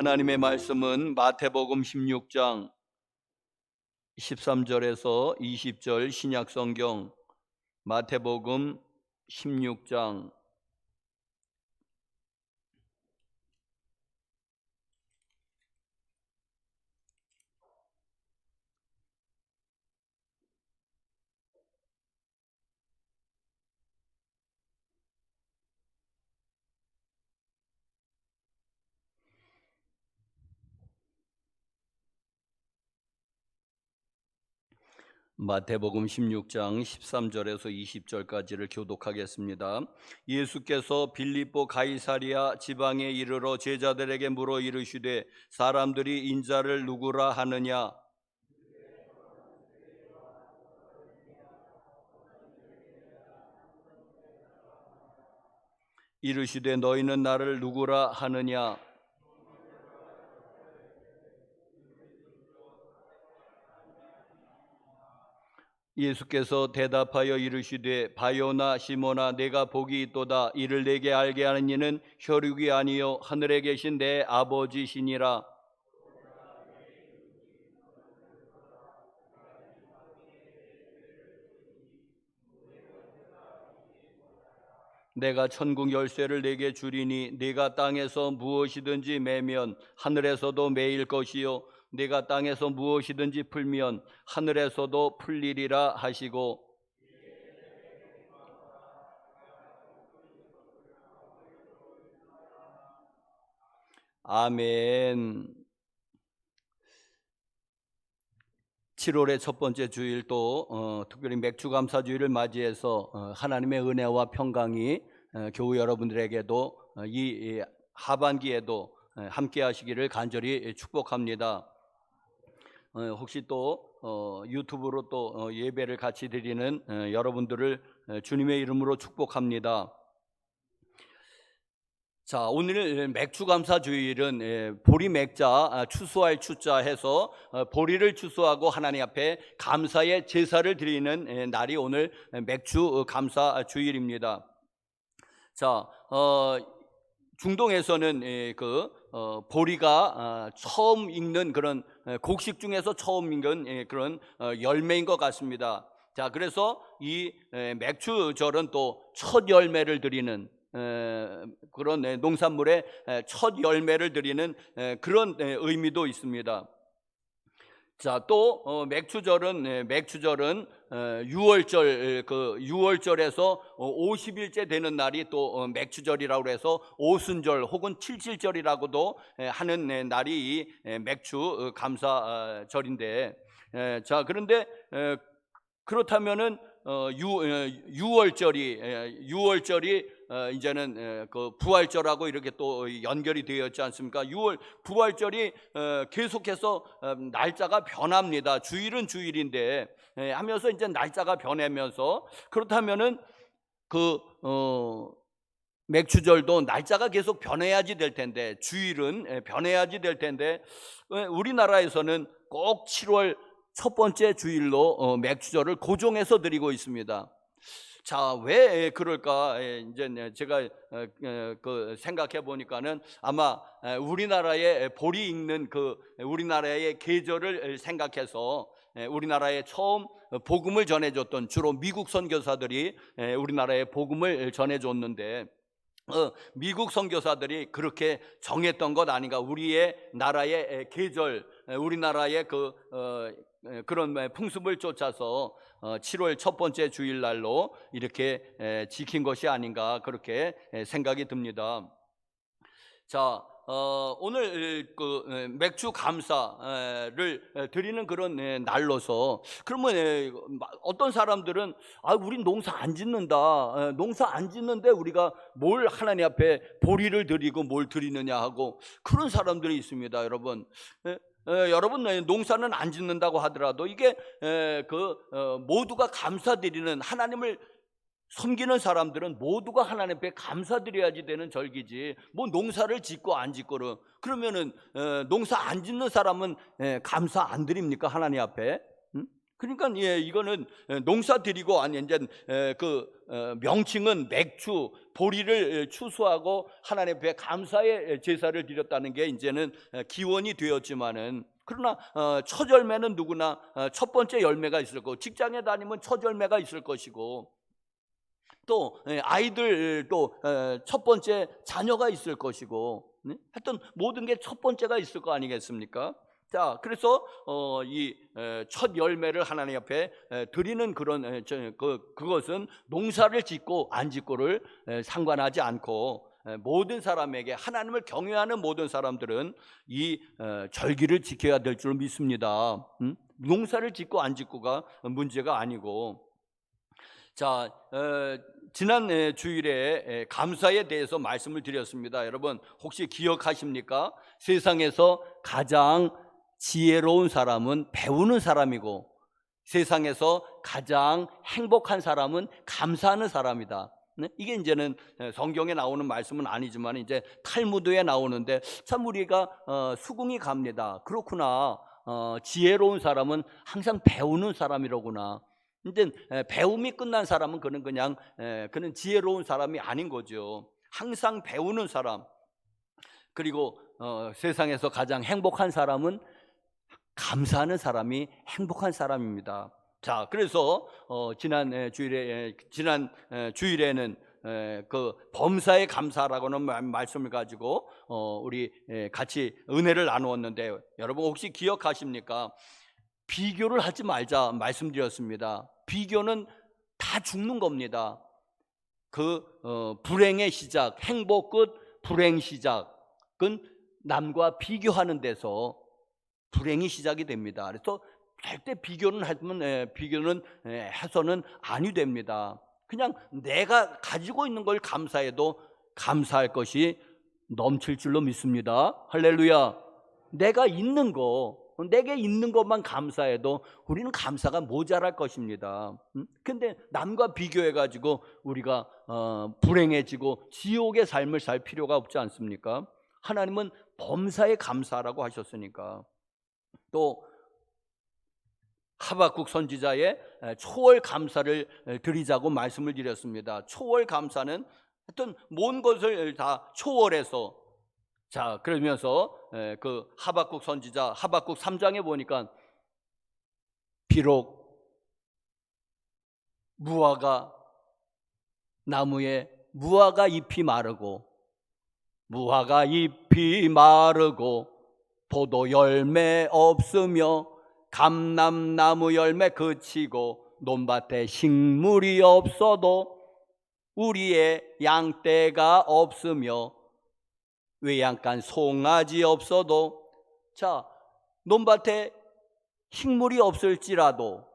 하나님의 말씀은 마태복음 16장 13절에서 20절 신약성경 마태복음 16장 마태복음 16장 13절에서 20절까지를 교독하겠습니다. 예수께서 빌립보 가이사랴 지방에 이르러 제자들에게 물어 이르시되 사람들이 인자를 누구라 하느냐? 이르시되 너희는 나를 누구라 하느냐? 예수께서 대답하여 이르시되 바요나 시몬아 내가 복이 있도다. 이를 내게 알게 하는 이는 혈육이 아니요 하늘에 계신 내 아버지시니라. 내가 천국 열쇠를 내게 주리니 네가 땅에서 무엇이든지 매면 하늘에서도 매일 것이요 네가 땅에서 무엇이든지 풀면 하늘에서도 풀리리라 하시고 아멘. 7월의 첫 번째 주일 또 특별히 맥주감사주일을 맞이해서 하나님의 은혜와 평강이 교우 여러분들에게도 이 하반기에도 함께 하시기를 간절히 축복합니다. 혹시 또 유튜브로 또 예배를 같이 드리는 여러분들을 주님의 이름으로 축복합니다. 자, 오늘 맥주감사주일은 보리 맥자 추수할 추자 해서 보리를 추수하고 하나님 앞에 감사의 제사를 드리는 날이 오늘 맥주감사주일입니다. 자, 중동에서는 보리가 처음 익는 그런 곡식 중에서 처음 익는 그런 열매인 것 같습니다. 자, 그래서 이 맥주절은 또 첫 열매를 드리는 그런 농산물의 첫 열매를 드리는 그런 의미도 있습니다. 자, 또 맥주절은 6월절 그 6월절에서 50일째 되는 날이 또 맥주절이라고 해서 오순절 혹은 칠칠절이라고도 하는 날이 이 맥주 감사절인데, 자, 그런데 그렇다면은 6월절이 이제는 그 부활절하고 이렇게 또 연결이 되었지 않습니까? 6월 부활절이 계속해서 날짜가 변합니다. 주일은 주일인데 하면서 이제 날짜가 변하면서, 그렇다면은 그 맥주절도 날짜가 계속 변해야지 될 텐데, 주일은 변해야지 될 텐데, 우리나라에서는 꼭 7월 첫 번째 주일로 맥주절을 고정해서 드리고 있습니다. 자, 왜 그럴까? 이제 제가 생각해 보니까는 아마 우리나라의 보리 익는 우리나라의 계절을 생각해서 우리나라에 처음 복음을 전해줬던 주로 미국 선교사들이 우리나라에 복음을 전해줬는데, 미국 선교사들이 그렇게 정했던 것 아닌가? 우리의 나라의 계절, 우리나라의 그런 풍습을 쫓아서 7월 첫 번째 주일날로 이렇게 지킨 것이 아닌가, 그렇게 생각이 듭니다. 자, 오늘 맥주 감사를 드리는 그런 날로서, 그러면 어떤 사람들은 우린 농사 안 짓는다, 농사 안 짓는데 우리가 뭘 하나님 앞에 보리를 드리고 뭘 드리느냐 하고 그런 사람들이 있습니다. 여러분, 여러분 농사는 안 짓는다고 하더라도 이게 모두가 감사드리는, 하나님을 섬기는 사람들은 모두가 하나님 앞에 감사드려야지 되는 절기지, 뭐 농사를 짓고 안 짓고는, 그러면은 농사 안 짓는 사람은 감사 안 드립니까 하나님 앞에? 그러니까 예, 이거는 농사 드리고 아니 이제 명칭은 맥주 보리를 추수하고 하나님 앞에 감사의 제사를 드렸다는 게 이제는 기원이 되었지만은, 그러나 첫 열매는 누구나 첫 번째 열매가 있을 거고, 직장에 다니면 첫 열매가 있을 것이고, 또 아이들 또 첫 번째 자녀가 있을 것이고, 하여튼 모든 게 첫 번째가 있을 거 아니겠습니까? 자, 그래서 이 첫 열매를 하나님 앞에 드리는 그런 그것은 농사를 짓고 안 짓고를 상관하지 않고, 모든 사람에게, 하나님을 경외하는 모든 사람들은 이 절기를 지켜야 될 줄 믿습니다. 농사를 짓고 안 짓고가 문제가 아니고. 자, 지난 주일에 감사에 대해서 말씀을 드렸습니다. 여러분 혹시 기억하십니까? 세상에서 가장 지혜로운 사람은 배우는 사람이고, 세상에서 가장 행복한 사람은 감사하는 사람이다. 네? 이게 이제는 성경에 나오는 말씀은 아니지만 이제 탈무드에 나오는데, 참 우리가 수긍이 갑니다. 그렇구나. 지혜로운 사람은 항상 배우는 사람이로구나. 근데 배움이 끝난 사람은 그는 지혜로운 사람이 아닌 거죠. 항상 배우는 사람. 그리고 세상에서 가장 행복한 사람은 감사하는 사람이 행복한 사람입니다. 자, 그래서 지난 주일에는 그 범사에 감사라고는 말씀을 가지고 우리 같이 은혜를 나누었는데, 여러분 혹시 기억하십니까? 비교를 하지 말자 말씀드렸습니다. 비교는 다 죽는 겁니다. 불행의 시작, 행복 끝 불행 시작은 남과 비교하는 데서 불행이 시작이 됩니다. 그래서 절대 비교는 해서는 아니 됩니다. 그냥 내가 가지고 있는 걸 감사해도 감사할 것이 넘칠 줄로 믿습니다. 할렐루야. 내게 있는 것만 감사해도 우리는 감사가 모자랄 것입니다. 근데 남과 비교해가지고 우리가 불행해지고 지옥의 삶을 살 필요가 없지 않습니까? 하나님은 범사에 감사라고 하셨으니까. 또 하박국 선지자의 초월 감사를 드리자고 말씀을 드렸습니다. 초월 감사는 하여튼 모든 것을 다 초월해서, 자, 그러면서 그 하박국 선지자 하박국 3장에 보니까 비록 나무에 무화과 잎이 마르고 포도 열매 없으며 감람나무 열매 그치고 논밭에 식물이 없어도 우리의 양떼가 없으며 외양간 송아지 없어도, 자, 논밭에 식물이 없을지라도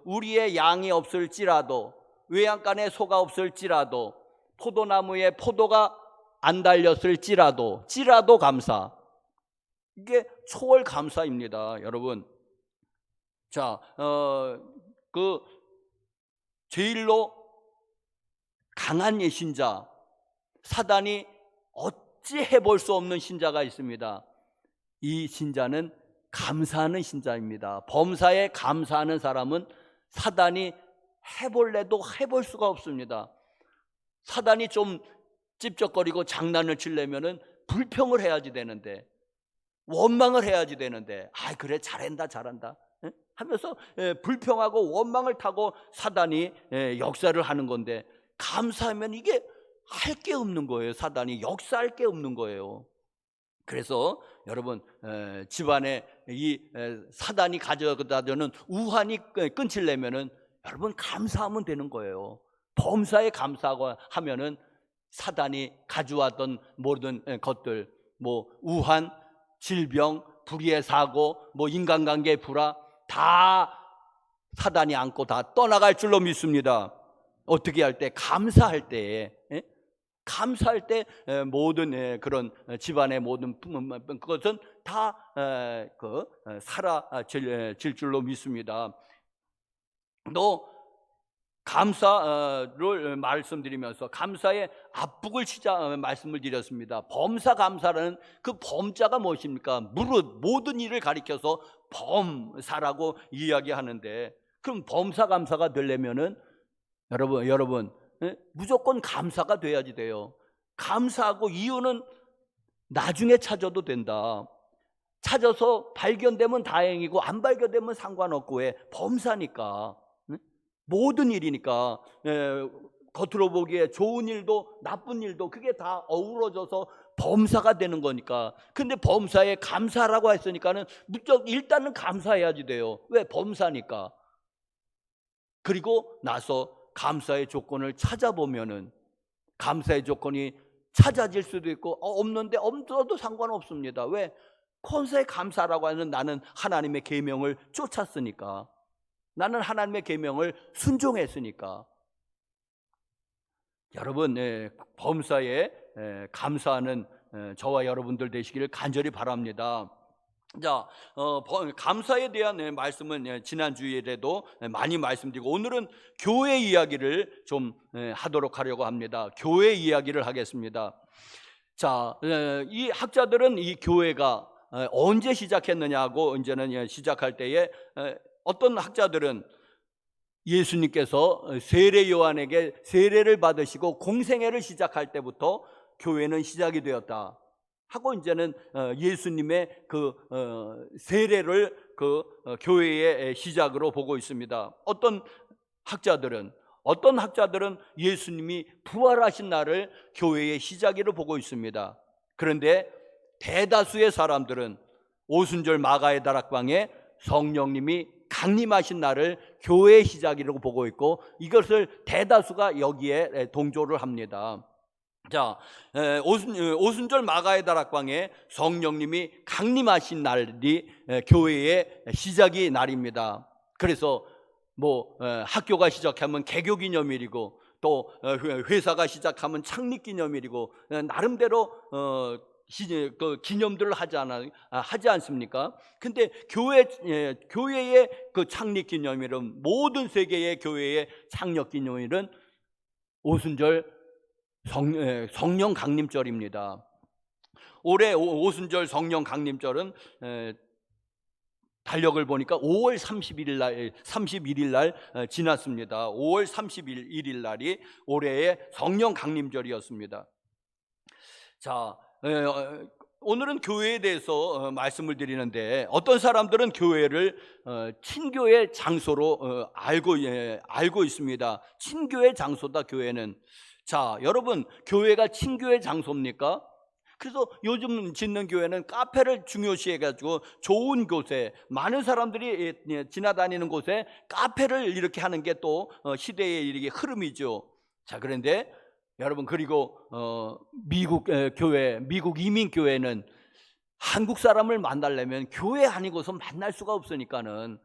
우리의 양이 없을지라도 외양간에 소가 없을지라도 포도나무에 포도가 안 달렸을지라도 감사. 이게 초월 감사입니다, 여러분. 자, 제일로 강한 예신자, 사단이 어찌 해볼 수 없는 신자가 있습니다. 이 신자는 감사하는 신자입니다. 범사에 감사하는 사람은 사단이 해볼래도 해볼 수가 없습니다. 사단이 좀 찝쩍거리고 장난을 치려면은 불평을 해야지 되는데, 원망을 해야지 되는데, 그래 잘한다 하면서 불평하고 원망을 타고 사단이 역사를 하는 건데, 감사하면 이게 할 게 없는 거예요. 사단이 역사할 게 없는 거예요. 그래서 여러분 집안에 이 사단이 가져다 주는 우환이 끊치려면은 여러분 감사하면 되는 거예요. 범사에 감사하고 하면은 사단이 가져왔던 모든 것들, 뭐 우환, 질병, 불의의 사고, 뭐 인간관계 불화, 다 사단이 안고 다 떠나갈 줄로 믿습니다. 어떻게 할 때? 감사할 때에. 감사할 때 모든 그런 집안의 모든 것은 다 사라질 줄로 믿습니다. 또 감사를 말씀드리면서 감사의 앞북을 말씀을 드렸습니다. 범사 감사라는 그 범자가 무엇입니까? 무릇 모든 일을 가리켜서 범사라고 이야기하는데, 그럼 범사 감사가 되려면은 여러분 무조건 감사가 돼야지 돼요. 감사하고 이유는 나중에 찾아도 된다. 찾아서 발견되면 다행이고 안 발견되면 상관없고, 왜? 범사니까. 모든 일이니까. 겉으로 보기에 좋은 일도 나쁜 일도 그게 다 어우러져서 범사가 되는 거니까. 근데 범사에 감사라고 했으니까는 무조건 일단은 감사해야지 돼요. 왜? 범사니까. 그리고 나서 감사의 조건을 찾아보면은 감사의 조건이 찾아질 수도 있고 없는데 없어도 상관없습니다. 왜? 권세의 감사라고 하는, 나는 하나님의 계명을 쫓았으니까, 나는 하나님의 계명을 순종했으니까. 여러분, 범사에 감사하는 저와 여러분들 되시기를 간절히 바랍니다. 자, 감사에 대한 말씀은 지난 주일에도 많이 말씀드리고, 오늘은 교회 이야기를 좀 하도록 하려고 합니다. 교회 이야기를 하겠습니다. 자, 이 학자들은 이 교회가 언제 시작했느냐고 이제는 시작할 때에, 어떤 학자들은 예수님께서 세례 요한에게 세례를 받으시고 공생애를 시작할 때부터 교회는 시작이 되었다 하고, 이제는 예수님의 그 세례를 그 교회의 시작으로 보고 있습니다. 어떤 학자들은 예수님이 부활하신 날을 교회의 시작으로 보고 있습니다. 그런데 대다수의 사람들은 오순절 마가의 다락방에 성령님이 강림하신 날을 교회의 시작이라고 보고 있고, 이것을 대다수가 여기에 동조를 합니다. 자, 오순절 마가의 다락방에 성령님이 강림하신 날이 교회의 시작이 날입니다. 그래서 학교가 시작하면 개교기념일이고, 또 회사가 시작하면 창립기념일이고, 나름대로 그 기념들을 하지 않습니까? 근데 교회의 그 창립기념일은, 모든 세계의 교회의 창립기념일은 오순절 성령 강림절입니다. 올해 오순절 성령 강림절은 달력을 보니까 5월 31일 날 지났습니다. 5월 31일 날이 올해의 성령 강림절이었습니다. 자, 오늘은 교회에 대해서 말씀을 드리는데, 어떤 사람들은 교회를 친교의 장소로 알고 있습니다. 친교의 장소다, 교회는. 자, 여러분, 교회가 친교의 장소입니까? 그래서 요즘 짓는 교회는 카페를 중요시해가지고 좋은 곳에, 많은 사람들이 지나다니는 곳에 카페를 이렇게 하는 게 또 시대의 이렇게 흐름이죠. 자, 그런데 여러분, 그리고 미국 교회, 미국 이민 교회는 한국 사람을 만나려면 교회 아니고서 만날 수가 없으니까는,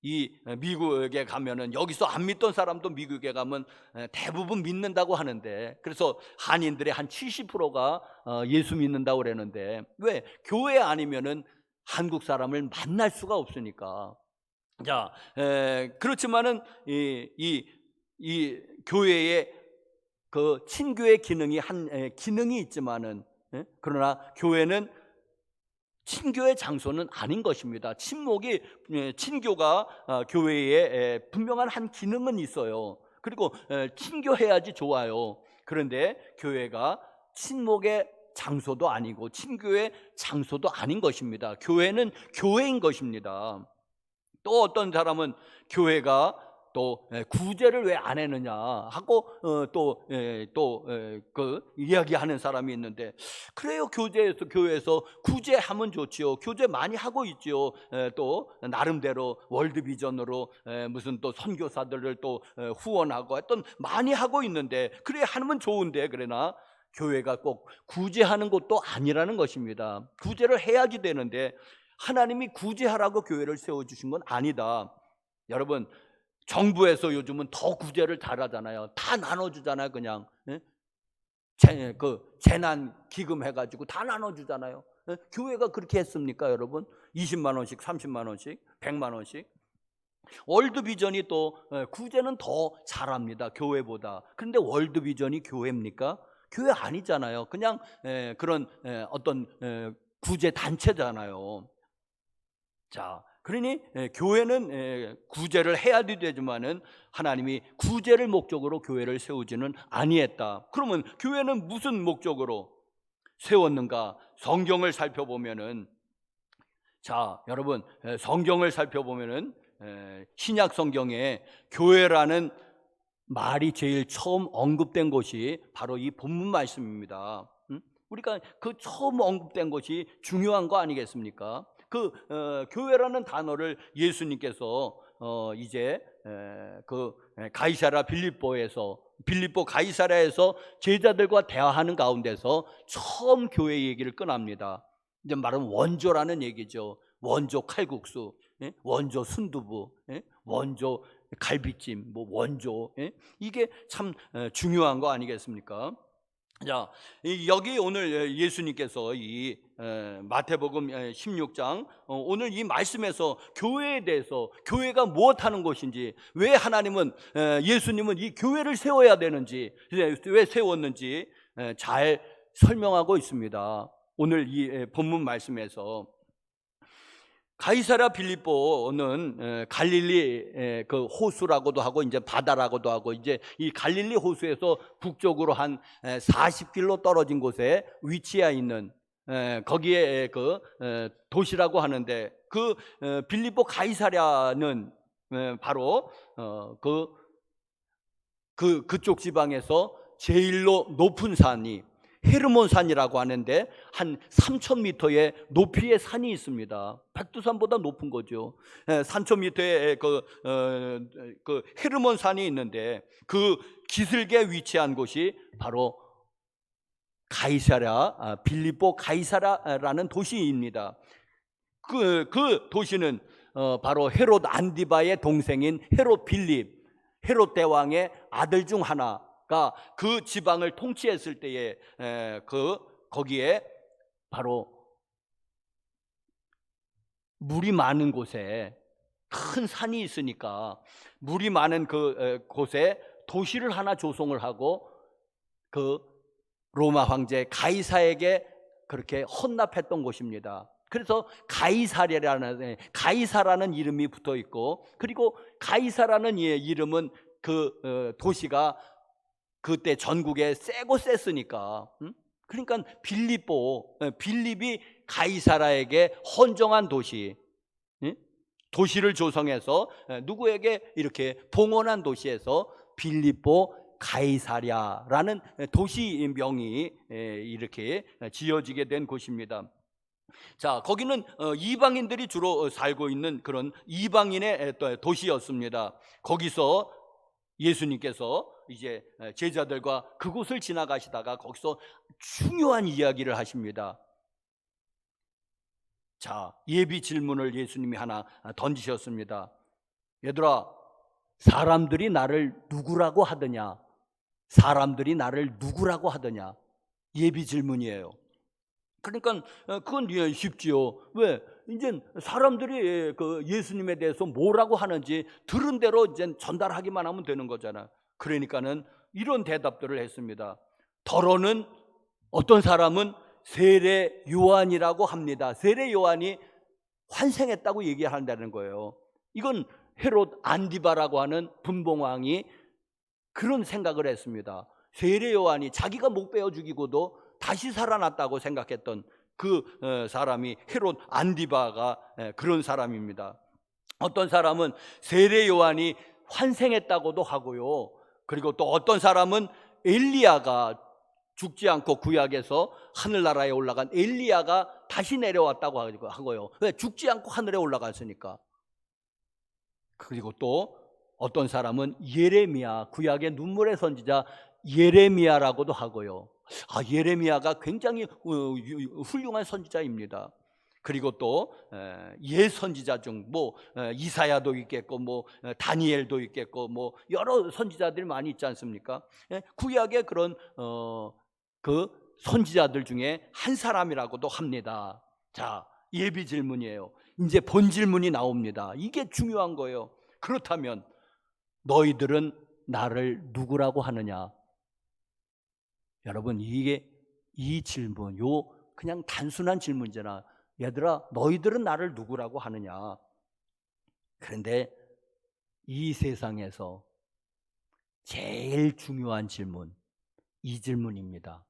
이 미국에 가면은, 여기서 안 믿던 사람도 미국에 가면 대부분 믿는다고 하는데, 그래서 한인들의 한 70%가 예수 믿는다고 그러는데, 왜? 교회 아니면은 한국 사람을 만날 수가 없으니까. 자, 그렇지만은 이 교회의 그 친교의 기능이 기능이 있지만은, 그러나 교회는 친교의 장소는 아닌 것입니다. 친교가 교회에 분명한 한 기능은 있어요. 그리고 친교해야지 좋아요. 그런데 교회가 친목의 장소도 아니고 친교의 장소도 아닌 것입니다. 교회는 교회인 것입니다. 또 어떤 사람은 교회가 또 구제를 왜 안 했느냐 하고 그 이야기하는 사람이 있는데, 그래요, 교회에서 구제하면 좋지요. 구제 많이 하고 있지요. 또 나름대로 월드비전으로 무슨 또 선교사들을 또 후원하고 했던 많이 하고 있는데, 그래 하면 좋은데, 그러나 교회가 꼭 구제하는 것도 아니라는 것입니다. 구제를 해야지 되는데, 하나님이 구제하라고 교회를 세워주신 건 아니다. 여러분, 정부에서 요즘은 더 구제를 잘하잖아요. 다 나눠주잖아요. 그냥 재난 기금 해가지고 다 나눠주잖아요. 교회가 그렇게 했습니까, 여러분? 20만 원씩, 30만 원씩, 100만 원씩. 월드비전이 또 구제는 더 잘합니다, 교회보다. 그런데 월드비전이 교회입니까? 교회 아니잖아요. 그냥 그런 어떤 구제 단체잖아요. 자, 그러니 교회는 구제를 해야 되지만은 하나님이 구제를 목적으로 교회를 세우지는 아니했다. 그러면 교회는 무슨 목적으로 세웠는가? 성경을 살펴보면은, 자, 여러분, 성경을 살펴보면은 신약 성경에 교회라는 말이 제일 처음 언급된 것이 바로 이 본문 말씀입니다. 우리가 그 처음 언급된 것이 중요한 거 아니겠습니까? 교회라는 단어를 예수님께서 이제 가이사라 빌립보 가이사라에서 제자들과 대화하는 가운데서 처음 교회 얘기를 꺼냅니다. 이제 말하면 원조라는 얘기죠. 원조 칼국수, 원조 순두부, 원조 갈비찜, 뭐 원조, 이게 참 중요한 거 아니겠습니까? 자, 여기 오늘 예수님께서 이 마태복음 16장 오늘 이 말씀에서 교회에 대해서, 교회가 무엇하는 것인지, 왜 하나님은 예수님은 이 교회를 세워야 되는지, 왜 세웠는지 잘 설명하고 있습니다. 오늘 이 본문 말씀에서 가이사랴 빌립보는 갈릴리 그 호수라고도 하고 이제 바다라고도 하고, 이제 이 갈릴리 호수에서 북쪽으로 한 40km 떨어진 곳에 위치해 있는 거기에 그 도시라고 하는데, 그 빌립보 가이사랴는 바로 그쪽 지방에서 제일로 높은 산이 헤르몬산이라고 하는데 한 3,000m의 높이의 산이 있습니다. 백두산보다 높은 거죠. 3,000m의 그 헤르몬산이 있는데, 그 기슭에 위치한 곳이 바로 빌립보 가이사랴라는 도시입니다. 그 도시는 바로 헤롯 안디바의 동생인 헤롯 빌립, 헤롯 대왕의 아들 중 하나가 그 지방을 통치했을 때에 거기에 바로 물이 많은 곳에, 큰 산이 있으니까 물이 많은 곳에 도시를 하나 조성을 하고 그 로마 황제 가이사에게 그렇게 헌납했던 곳입니다. 그래서 가이사라는 이름이 붙어 있고, 그리고 가이사라는 이름은 그 도시가 그때 전국에 세고 셌으니까, 그러니까 빌립이 가이사라에게 헌정한 도시를 조성해서 누구에게 이렇게 봉헌한 도시에서 빌립보 가이사랴라는 도시명이 이렇게 지어지게 된 곳입니다. 자, 거기는 이방인들이 주로 살고 있는 그런 이방인의 도시였습니다. 거기서 예수님께서 이제 제자들과 그곳을 지나가시다가 거기서 중요한 이야기를 하십니다. 자, 예비 질문을 예수님이 하나 던지셨습니다. 얘들아, 사람들이 나를 누구라고 하더냐? 사람들이 나를 누구라고 하더냐? 예비 질문이에요. 그러니까 그건 쉽지요. 왜? 이제 사람들이 그 예수님에 대해서 뭐라고 하는지 들은 대로 이제 전달하기만 하면 되는 거잖아. 그러니까는 이런 대답들을 했습니다. 더러는 어떤 사람은 세례 요한이라고 합니다. 세례 요한이 환생했다고 얘기한다는 거예요. 이건 헤롯 안디바라고 하는 분봉왕이 그런 생각을 했습니다. 세례 요한이 자기가 목 베어 죽이고도 다시 살아났다고 생각했던 그 사람이 헤롯 안디바가 그런 사람입니다. 어떤 사람은 세례 요한이 환생했다고도 하고요. 그리고 또 어떤 사람은 엘리야가 죽지 않고 구약에서 하늘나라에 올라간 엘리야가 다시 내려왔다고 하고요. 왜? 죽지 않고 하늘에 올라갔으니까. 그리고 또 어떤 사람은 예레미야, 구약의 눈물의 선지자 예레미야라고도 하고요. 예레미야가 굉장히 훌륭한 선지자입니다. 그리고 또 예선지자 중 이사야도 있겠고 다니엘도 있겠고 여러 선지자들이 많이 있지 않습니까? 구약의 그런 그 선지자들 중에 한 사람이라고도 합니다. 자, 예비 질문이에요. 이제 본 질문이 나옵니다. 이게 중요한 거예요. 그렇다면 너희들은 나를 누구라고 하느냐? 여러분, 이 질문, 그냥 단순한 질문이잖아. 얘들아, 너희들은 나를 누구라고 하느냐? 그런데 이 세상에서 제일 중요한 질문, 이 질문입니다.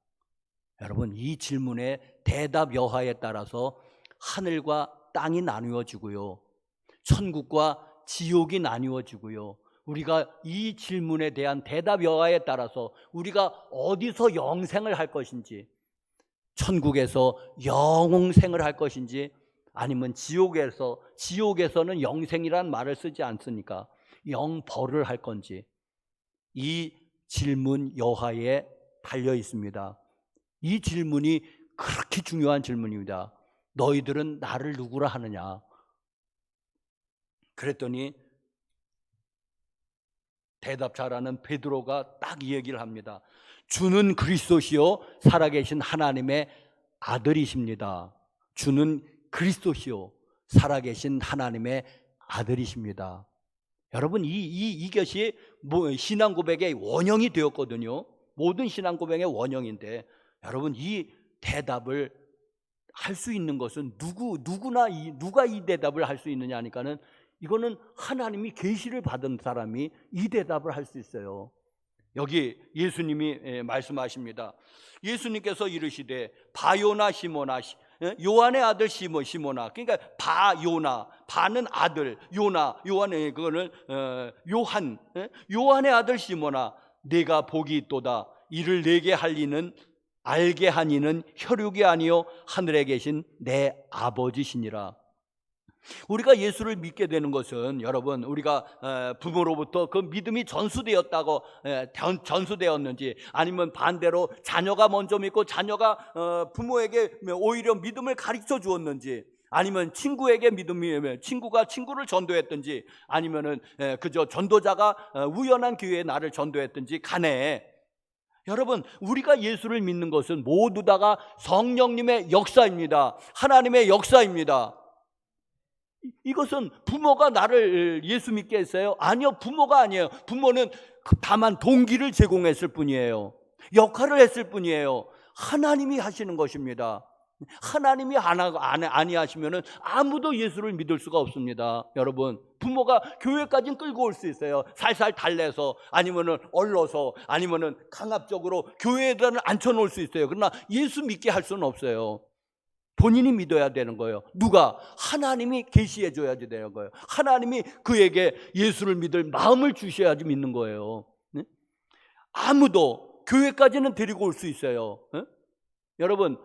여러분, 이 질문의 대답 여하에 따라서 하늘과 땅이 나누어지고요, 천국과 지옥이 나누어지고요, 우리가 이 질문에 대한 대답 여하에 따라서 우리가 어디서 영생을 할 것인지, 천국에서 영생을 할 것인지, 아니면 지옥에서는 영생이란 말을 쓰지 않습니까? 영벌을 할 건지, 이 질문 여하에 달려 있습니다. 이 질문이 그렇게 중요한 질문입니다. 너희들은 나를 누구라 하느냐? 그랬더니 대답 잘하는 베드로가 딱 이 얘기를 합니다. 주는 그리스도시요 살아계신 하나님의 아들이십니다. 주는 그리스도시요 살아계신 하나님의 아들이십니다. 여러분, 이것이 신앙 고백의 원형이 되었거든요. 모든 신앙 고백의 원형인데, 여러분, 이 대답을 할 수 있는 것은 누가 이 대답을 할 수 있느냐 하니까는, 이거는 하나님이 계시를 받은 사람이 이 대답을 할 수 있어요. 여기 예수님이 말씀하십니다. 예수님께서 이르시되 바요나 시모나, 요한의 아들 시모나, 그러니까 바요나, 바는 아들, 요한의 그거는 요한의 아들 시모나, 내가 복이 있도다. 이를 내게 할 이는 알게 한 이는 혈육이 아니요 하늘에 계신 내 아버지시니라. 우리가 예수를 믿게 되는 것은, 여러분, 우리가 부모로부터 그 믿음이 전수되었는지, 아니면 반대로 자녀가 먼저 믿고 자녀가 부모에게 오히려 믿음을 가르쳐 주었는지, 아니면 친구가 친구를 전도했든지, 아니면은 그저 전도자가 우연한 기회에 나를 전도했든지 간에, 여러분, 우리가 예수를 믿는 것은 모두 다가 성령님의 역사입니다. 하나님의 역사입니다. 이것은 부모가 나를 예수 믿게 했어요? 아니요, 부모가 아니에요. 부모는 다만 동기를 제공했을 뿐이에요. 역할을 했을 뿐이에요. 하나님이 하시는 것입니다. 하나님이 아니하시면은 아무도 예수를 믿을 수가 없습니다. 여러분, 부모가 교회까지는 끌고 올 수 있어요. 살살 달래서, 아니면은 얼러서, 아니면은 강압적으로 교회에다 앉혀놓을 수 있어요. 그러나 예수 믿게 할 수는 없어요. 본인이 믿어야 되는 거예요. 누가? 하나님이 계시해 줘야지 되는 거예요. 하나님이 그에게 예수를 믿을 마음을 주셔야지 믿는 거예요. 네? 아무도 교회까지는 데리고 올 수 있어요. 네? 여러분,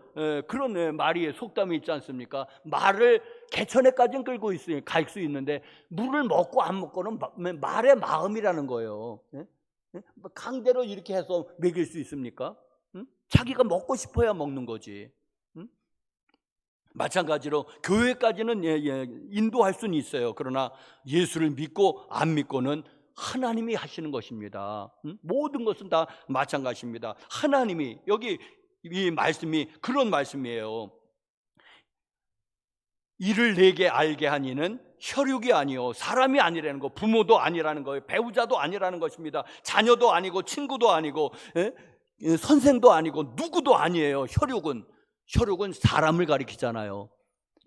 그런 말이 속담이 있지 않습니까? 말을 개천에까지는 끌고 갈 수 있는데, 물을 먹고 안 먹고는 말의 마음이라는 거예요. 네? 강제로 이렇게 해서 먹일 수 있습니까? 자기가 먹고 싶어야 먹는 거지. 마찬가지로 교회까지는 인도할 수는 있어요. 그러나 예수를 믿고 안 믿고는 하나님이 하시는 것입니다. 모든 것은 다 마찬가지입니다. 하나님이, 여기 이 말씀이 그런 말씀이에요. 이를 내게 알게 하니는 혈육이 아니요 사람이 아니라는 거, 부모도 아니라는 거예요. 배우자도 아니라는 것입니다. 자녀도 아니고 친구도 아니고 선생도 아니고 누구도 아니에요. 혈육은 사람을 가리키잖아요.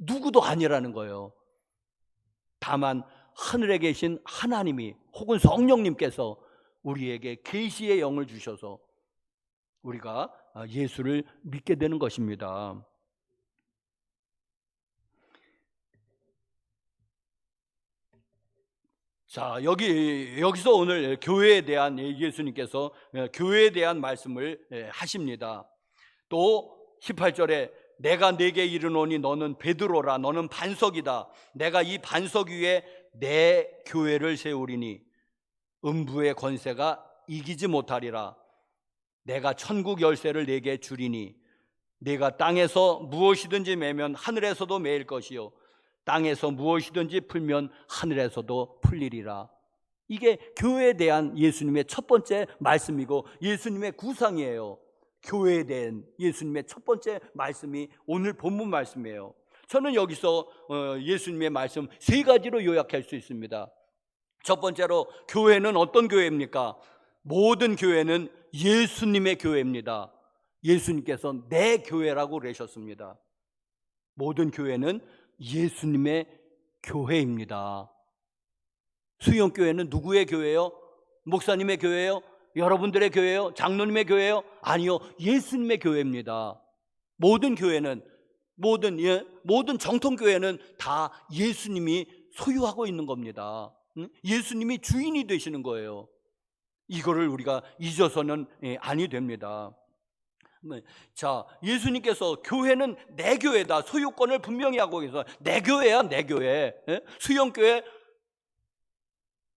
누구도 아니라는 거예요. 다만 하늘에 계신 하나님이 혹은 성령님께서 우리에게 계시의 영을 주셔서 우리가 예수를 믿게 되는 것입니다. 자, 여기서 오늘 교회에 대한, 예수님께서 교회에 대한 말씀을 하십니다. 또 18절에 내가 네게 이르노니 너는 베드로라, 너는 반석이다. 내가 이 반석 위에 내 교회를 세우리니 음부의 권세가 이기지 못하리라. 내가 천국 열쇠를 네게 주리니 네가 땅에서 무엇이든지 매면 하늘에서도 매일 것이요 땅에서 무엇이든지 풀면 하늘에서도 풀리리라. 이게 교회에 대한 예수님의 첫 번째 말씀이고 예수님의 구상이에요. 교회에 대한 예수님의 첫 번째 말씀이 오늘 본문 말씀이에요. 저는 여기서 예수님의 말씀 세 가지로 요약할 수 있습니다. 첫 번째로 교회는 어떤 교회입니까? 모든 교회는 예수님의 교회입니다. 예수님께서 내 교회라고 그러셨습니다. 모든 교회는 예수님의 교회입니다. 수영교회는 누구의 교회요? 목사님의 교회요? 여러분들의 교회요? 장로님의 교회요? 아니요, 예수님의 교회입니다. 모든 교회는 모든 정통교회는 다 예수님이 소유하고 있는 겁니다. 예수님이 주인이 되시는 거예요. 이거를 우리가 잊어서는 아니 됩니다. 자, 예수님께서 교회는 내 교회다, 소유권을 분명히 하고 계셔서 내 교회야, 내 교회. 수영교회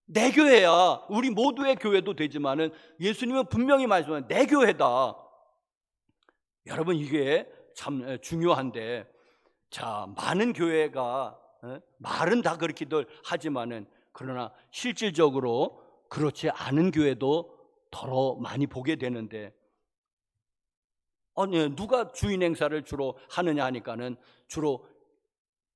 내 교회야. 우리 모두의 교회도 되지만은 예수님은 분명히 말씀하신 내 교회다. 여러분, 이게 참 중요한데, 자, 많은 교회가 말은 다 그렇게들 하지만은 그러나 실질적으로 그렇지 않은 교회도 더러 많이 보게 되는데, 누가 주인 행사를 주로 하느냐 하니까는 주로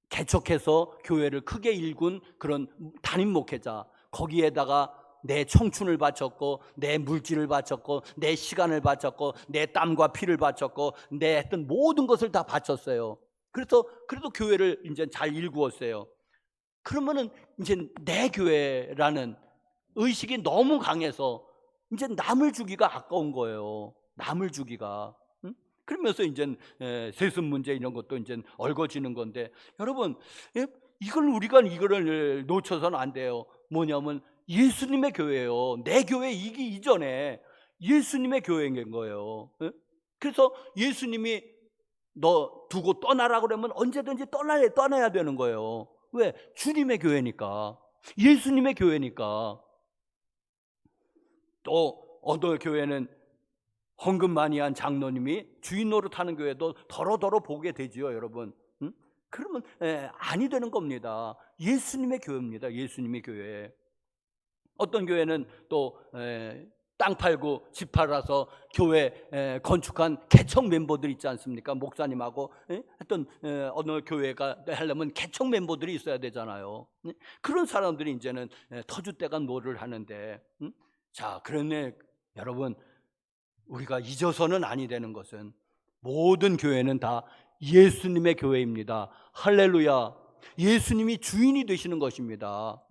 개척해서 교회를 크게 일군 그런 담임 목회자, 거기에다가 내 청춘을 바쳤고 내 물질을 바쳤고 내 시간을 바쳤고 내 땀과 피를 바쳤고 내 했던 모든 것을 다 바쳤어요. 그래서 그래도 교회를 이제 잘 일구었어요. 그러면은 이제 내 교회라는 의식이 너무 강해서 이제 남을 주기가 아까운 거예요. 남을 주기가. 그러면서 이제 세습 문제 이런 것도 이제 얽어지는 건데, 여러분, 이거를 놓쳐서는 안 돼요. 뭐냐면 예수님의 교회예요. 내 교회이기 이전에 예수님의 교회인 거예요. 그래서 예수님이 너 두고 떠나라 그러면 언제든지 떠나야 되는 거예요. 왜? 주님의 교회니까, 예수님의 교회니까. 또 어느 교회는 헌금 많이 한 장로님이 주인 노릇하는 교회도 더러더러 보게 되지요, 여러분. 그러면 아니 되는 겁니다. 예수님의 교회입니다. 예수님의 교회. 어떤 교회는 또 땅 팔고 집 팔아서 교회 건축한 개척 멤버들 있지 않습니까? 목사님하고 했던 어느 교회가 하려면 개척 멤버들이 있어야 되잖아요. 그런 사람들이 이제는 터줏대감 노를 하는데, 자, 그러네 여러분, 우리가 잊어서는 아니 되는 것은 모든 교회는 다 예수님의 교회입니다. 할렐루야. 예수님이 주인이 되시는 것입니다.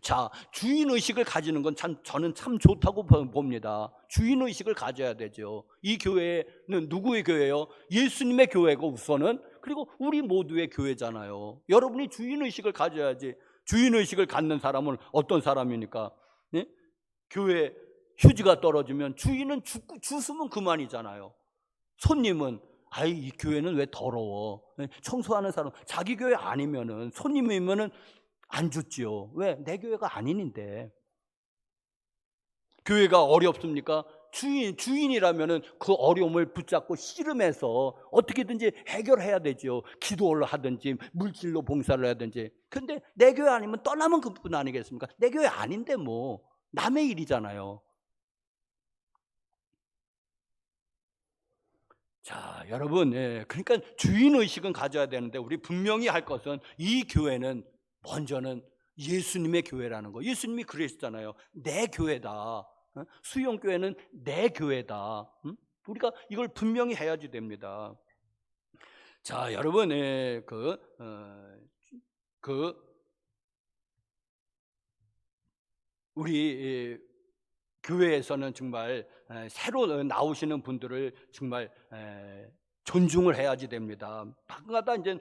자, 주인의식을 가지는 건 저는 참 좋다고 봅니다. 주인의식을 가져야 되죠. 이 교회는 누구의 교회예요? 예수님의 교회고 우선은, 그리고 우리 모두의 교회잖아요. 여러분이 주인의식을 가져야지. 주인의식을 갖는 사람은 어떤 사람입니까? 네? 교회 휴지가 떨어지면 주인은 주스면 그만이잖아요. 손님은 이 교회는 왜 더러워? 청소하는 사람, 자기 교회 아니면은, 손님이면은 안 줬지요. 왜? 내 교회가 아닌데. 교회가 어렵습니까? 주인이라면은 그 어려움을 붙잡고 씨름해서 어떻게든지 해결해야 되죠. 기도를 하든지 물질로 봉사를 하든지. 근데 내 교회 아니면 떠나면 그뿐 아니겠습니까? 내 교회 아닌데 뭐 남의 일이잖아요. 자, 여러분, 그러니까 주인의식은 가져야 되는데, 우리 분명히 할 것은 이 교회는 먼저는 예수님의 교회라는 거. 예수님이 그러셨잖아요. 내 교회다. 수용교회는 내 교회다. 우리가 이걸 분명히 해야지 됩니다. 자, 여러분, 우리 교회에서는 정말 새로 나오시는 분들을 정말 존중을 해야지 됩니다. 가끔가다 이제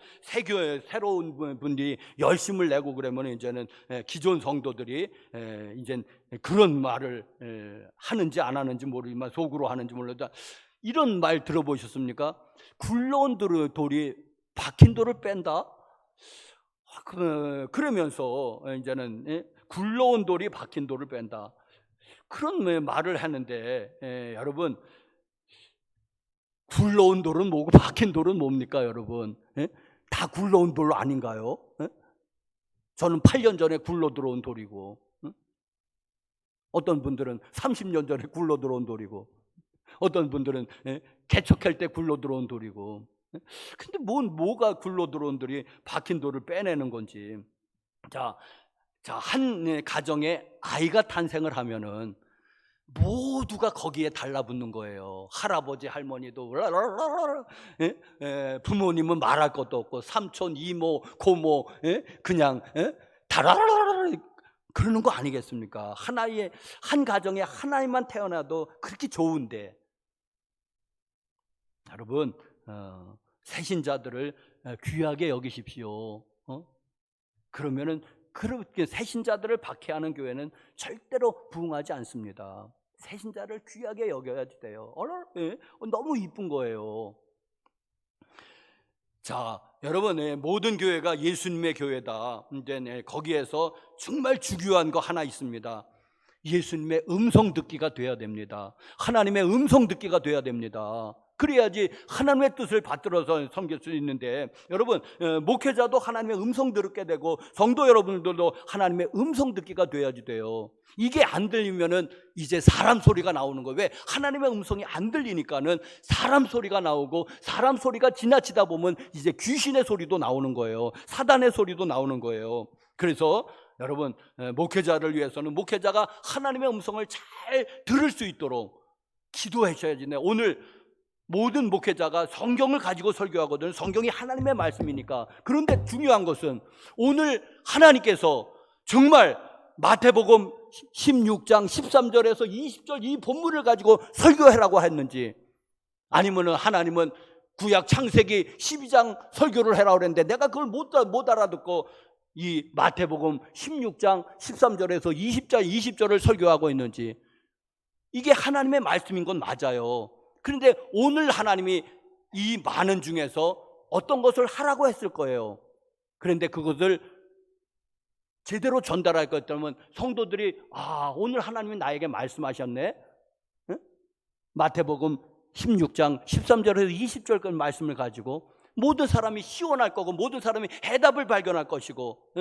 새로운 분들이 열심을 내고 그러면 이제는 기존 성도들이 이제 그런 말을 하는지 안 하는지 모르지만 속으로 하는지 몰라도 이런 말 들어보셨습니까? 굴러온 돌이 박힌 돌을 뺀다? 그러면서 이제는 굴러온 돌이 박힌 돌을 뺀다. 그런 말을 하는데, 여러분, 굴러온 돌은 뭐고 박힌 돌은 뭡니까, 여러분? 다 굴러온 돌 아닌가요? 저는 8년 전에 굴러 들어온 돌이고, 어떤 분들은 30년 전에 굴러 들어온 돌이고, 어떤 분들은 개척할 때 굴러 들어온 돌이고. 근데 뭐가 굴러 들어온 돌이 박힌 돌을 빼내는 건지. 자, 자, 한 가정에 아이가 탄생을 하면은 모두가 거기에 달라붙는 거예요. 할아버지, 할머니도 부모님은 말할 것도 없고 삼촌, 이모, 고모 그냥 다라라라 그러는 거 아니겠습니까? 하나의 한 가정에 하나님만 태어나도 그렇게 좋은데 여러분 새신자들을 귀하게 여기십시오. 그러면은 그렇게 새신자들을 박해하는 교회는 절대로 부흥하지 않습니다. 새신자를 귀하게 여겨야 돼요. 너무 이쁜 거예요. 자, 여러분, 모든 교회가 예수님의 교회다. 이제 거기에서 정말 중요한 거 하나 있습니다. 예수님의 음성 듣기가 돼야 됩니다. 하나님의 음성 듣기가 돼야 됩니다. 그래야지 하나님의 뜻을 받들어서 섬길 수 있는데, 여러분 목회자도 하나님의 음성 듣게 되고 성도 여러분들도 하나님의 음성 듣기가 돼야지 돼요. 이게 안 들리면은 이제 사람 소리가 나오는 거예요. 왜? 하나님의 음성이 안 들리니까는 사람 소리가 나오고, 사람 소리가 지나치다 보면 이제 귀신의 소리도 나오는 거예요. 사단의 소리도 나오는 거예요. 그래서 여러분 목회자를 위해서는 목회자가 하나님의 음성을 잘 들을 수 있도록 기도하셔야지. 오늘 모든 목회자가 성경을 가지고 설교하거든요. 성경이 하나님의 말씀이니까. 그런데 중요한 것은 오늘 하나님께서 정말 마태복음 16장 13절에서 20절 이 본문을 가지고 설교하라고 했는지, 아니면 하나님은 구약 창세기 12장 설교를 해라고 그랬는데 내가 그걸 못 알아듣고 이 마태복음 16장 13절에서 20절을 설교하고 있는지, 이게 하나님의 말씀인 건 맞아요. 그런데 오늘 하나님이 이 많은 중에서 어떤 것을 하라고 했을 거예요. 그런데 그것을 제대로 전달할 것 같다면 성도들이 오늘 하나님이 나에게 말씀하셨네. 마태복음 16장 13절에서 20절까지 말씀을 가지고 모든 사람이 시원할 거고 모든 사람이 해답을 발견할 것이고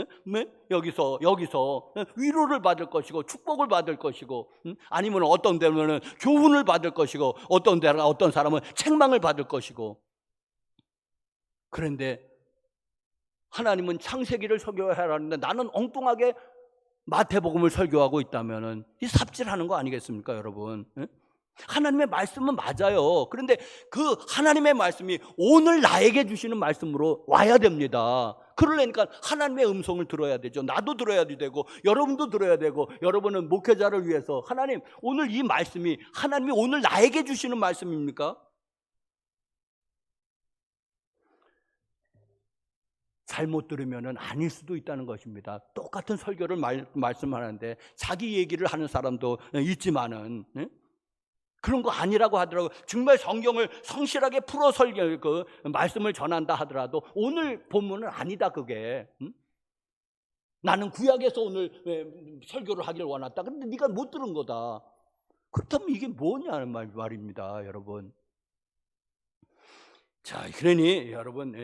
여기서 위로를 받을 것이고 축복을 받을 것이고, 아니면 어떤 데는 교훈을 받을 것이고 어떤 데는 어떤 사람은 책망을 받을 것이고. 그런데 하나님은 창세기를 설교하라는데 나는 엉뚱하게 마태복음을 설교하고 있다면은 이 삽질하는 거 아니겠습니까, 여러분? 하나님의 말씀은 맞아요. 그런데 그 하나님의 말씀이 오늘 나에게 주시는 말씀으로 와야 됩니다. 그러려니까 하나님의 음성을 들어야 되죠. 나도 들어야 되고 여러분도 들어야 되고, 여러분은 목회자를 위해서 하나님 오늘 이 말씀이 하나님이 오늘 나에게 주시는 말씀입니까? 잘못 들으면 아닐 수도 있다는 것입니다. 똑같은 설교를 말씀하는데 자기 얘기를 하는 사람도 있지만은 그런 거 아니라고 하더라고. 정말 성경을 성실하게 풀어 그 말씀을 전한다 하더라도 오늘 본문은 아니다 그게. 나는 구약에서 오늘 설교를 하기를 원했다. 그런데 네가 못 들은 거다. 그렇다면 이게 뭐냐는 말입니다, 여러분. 자, 그러니 여러분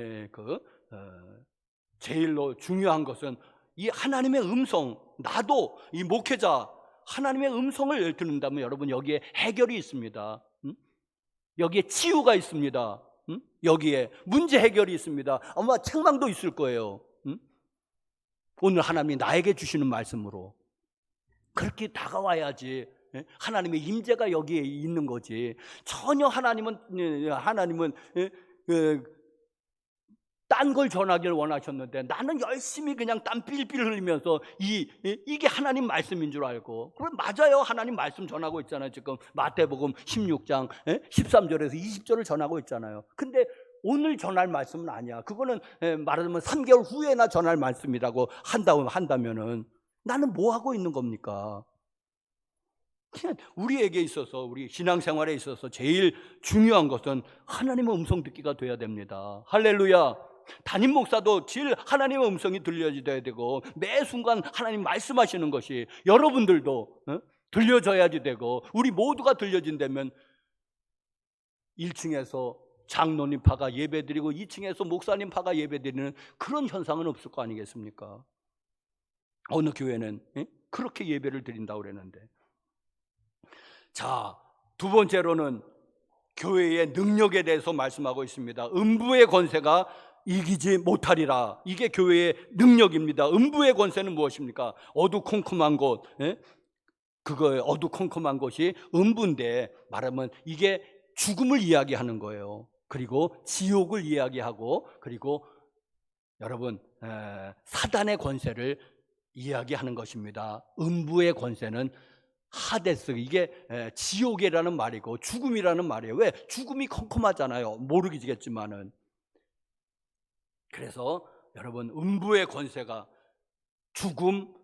제일로 중요한 것은 이 하나님의 음성. 나도 이 목회자 하나님의 음성을 듣는다면 여러분 여기에 해결이 있습니다. 여기에 치유가 있습니다. 여기에 문제 해결이 있습니다. 아마 책망도 있을 거예요. 오늘 하나님이 나에게 주시는 말씀으로 그렇게 다가와야지 하나님의 임재가 여기에 있는 거지. 전혀 하나님은 딴 걸 전하기를 원하셨는데 나는 열심히 그냥 땀 삘삘 흘리면서 이게 하나님 말씀인 줄 알고. 그럼 맞아요. 하나님 말씀 전하고 있잖아요. 지금 마태복음 16장 13절에서 20절을 전하고 있잖아요. 근데 오늘 전할 말씀은 아니야. 그거는 말하자면 3개월 후에나 전할 말씀이라고 한다면은 나는 뭐 하고 있는 겁니까? 그냥 우리에게 있어서, 우리 신앙생활에 있어서 제일 중요한 것은 하나님의 음성 듣기가 돼야 됩니다. 할렐루야. 담임 목사도 질 하나님의 음성이 들려져야 되고 매 순간 하나님 말씀하시는 것이 여러분들도 들려져야지 되고, 우리 모두가 들려진다면 1층에서 장로님 파가 예배드리고 2층에서 목사님 파가 예배드리는 그런 현상은 없을 거 아니겠습니까? 어느 교회는 그렇게 예배를 드린다고 그랬는데. 자, 두 번째로는 교회의 능력에 대해서 말씀하고 있습니다. 음부의 권세가 이기지 못하리라. 이게 교회의 능력입니다. 음부의 권세는 무엇입니까? 어두컴컴한 곳, 그거예요. 어두컴컴한 곳이 음부인데, 말하면 이게 죽음을 이야기하는 거예요. 그리고 지옥을 이야기하고, 그리고 여러분 사단의 권세를 이야기하는 것입니다. 음부의 권세는 하데스, 이게 지옥이라는 말이고 죽음이라는 말이에요. 왜? 죽음이 컴컴하잖아요. 모르겠지만은. 그래서 여러분, 음부의 권세가 죽음,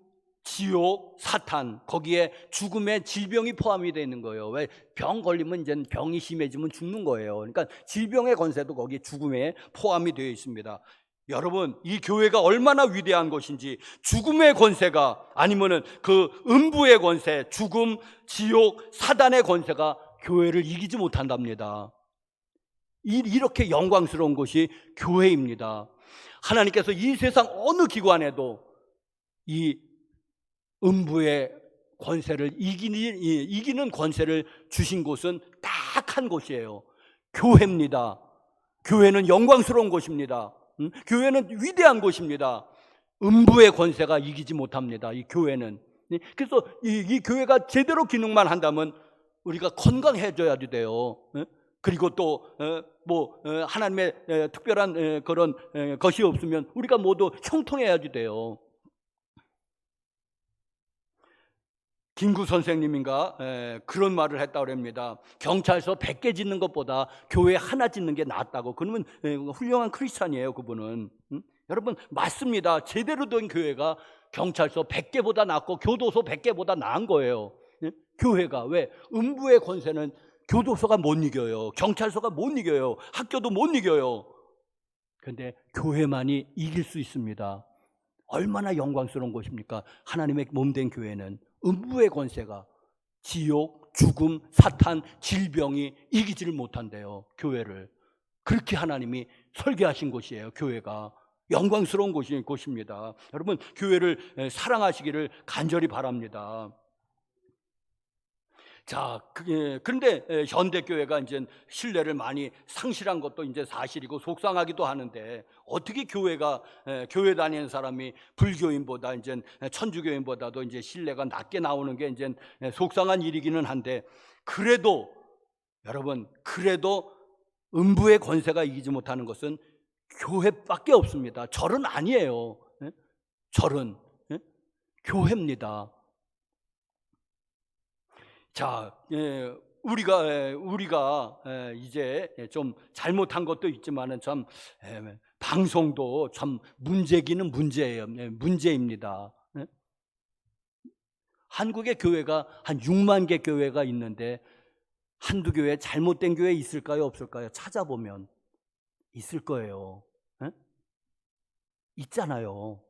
지옥, 사탄, 거기에 죽음의 질병이 포함이 되어 있는 거예요. 왜? 병 걸리면 이제 병이 심해지면 죽는 거예요. 그러니까 질병의 권세도 거기 죽음에 포함이 되어 있습니다. 여러분, 이 교회가 얼마나 위대한 것인지, 죽음의 권세가, 아니면은 그 음부의 권세, 죽음, 지옥, 사단의 권세가 교회를 이기지 못한답니다. 이렇게 영광스러운 것이 교회입니다. 하나님께서 이 세상 어느 기관에도 이 음부의 권세를 이기는 권세를 주신 곳은 딱 한 곳이에요. 교회입니다. 교회는 영광스러운 곳입니다. 교회는 위대한 곳입니다. 음부의 권세가 이기지 못합니다. 이 교회는. 그래서 이 교회가 제대로 기능만 한다면 우리가 건강해져야 돼요. 그리고 또 하나님의 특별한 그런 것이 없으면 우리가 모두 형통해야지 돼요. 김구 선생님인가 그런 말을 했다고 합니다. 경찰서 100개 짓는 것보다 교회 하나 짓는 게 낫다고. 그러면 훌륭한 크리스찬이에요, 그분은. 여러분, 맞습니다. 제대로 된 교회가 경찰서 100개보다 낫고 교도소 100개보다 나은 거예요. 교회가. 왜? 음부의 권세는 교도소가 못 이겨요. 경찰서가 못 이겨요. 학교도 못 이겨요. 그런데 교회만이 이길 수 있습니다. 얼마나 영광스러운 것입니까? 하나님의 몸된 교회는 음부의 권세가, 지옥, 죽음, 사탄, 질병이 이기지를 못한대요. 교회를. 그렇게 하나님이 설계하신 곳이에요. 교회가 영광스러운 곳입니다. 여러분, 교회를 사랑하시기를 간절히 바랍니다. 자, 그런데 현대교회가 이제 신뢰를 많이 상실한 것도 이제 사실이고 속상하기도 하는데, 어떻게 교회 다니는 사람이 불교인보다 이제 천주교인보다도 이제 신뢰가 낮게 나오는 게 이제 속상한 일이기는 한데, 그래도 여러분, 그래도 음부의 권세가 이기지 못하는 것은 교회밖에 없습니다. 절은 아니에요. 절은 교회입니다. 자, 우리가 이제 좀 잘못한 것도 있지만은 참 방송도 참 문제기는 문제예요. 문제입니다. 한국의 교회가 한 6만 개 교회가 있는데 한두 교회 잘못된 교회 있을까요, 없을까요? 찾아보면 있을 거예요. 있잖아요.